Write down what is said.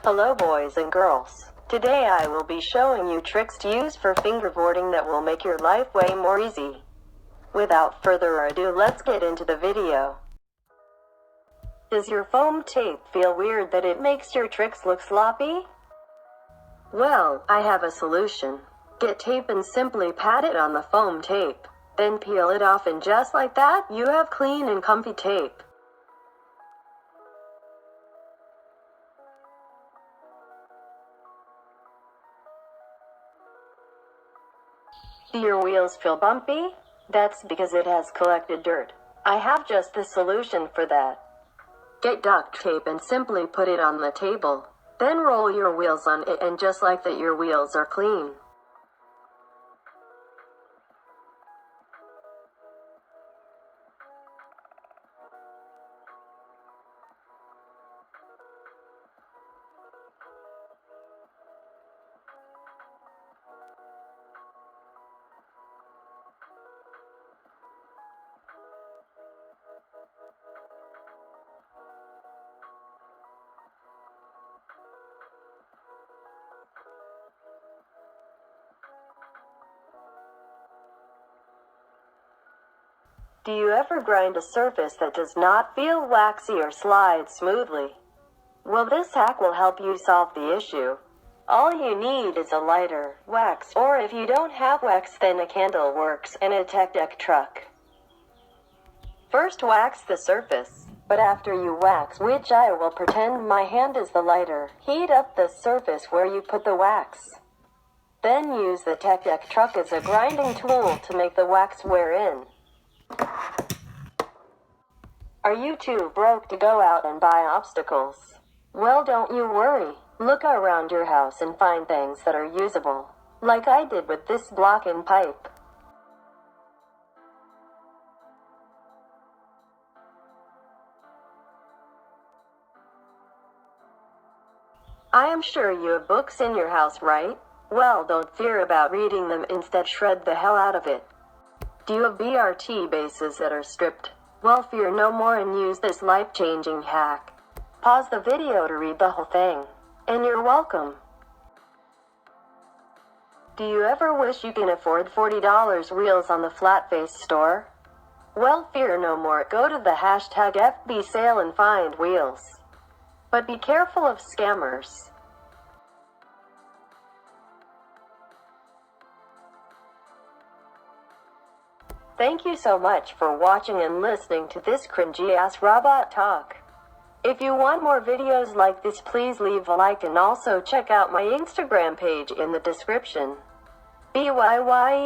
Hello boys and girls. Today I will be showing you tricks to use for fingerboarding that will make your life way more easy. Without further ado, let's get into the video. Does your foam tape feel weird that it makes your tricks look sloppy? Well, I have a solution. Get tape and simply pat it on the foam tape. Then peel it off, and just like that, you have clean and comfy tape. Do your wheels feel bumpy? That's because it has collected dirt. I have just the solution for that. Get duct tape and simply put it on the table. Then roll your wheels on it, and just like that, your wheels are clean. Do you ever grind a surface that does not feel waxy or slide smoothly? Well, this hack will help you solve the issue. All you need is a lighter, wax, or if you don't have wax, then a candle works, and a tech deck truck. First, wax the surface. But after you wax, which I will pretend my hand is the lighter, heat up the surface where you put the wax. Then use the tech deck truck as a grinding tool to make the wax wear in. Are you too broke to go out and buy obstacles? Well, don't you worry. Look around your house and find things that are usable, like I did with this block and pipe. I am sure you have books in your house, right? Well, don't fear about reading them, instead shred the hell out of it. Do you have BRT bases that are stripped? Well, fear no more and use this life-changing hack. Pause the video to read the whole thing. And you're welcome. Do you ever wish you can afford $40 wheels on the Flatface store? Well, fear no more. Go to the hashtag FB sale and find wheels. But be careful of scammers. Thank you so much for watching and listening to this cringy-ass robot talk. If you want more videos like this, please leave a like and also check out my Instagram page in the description. BYYEEZEE.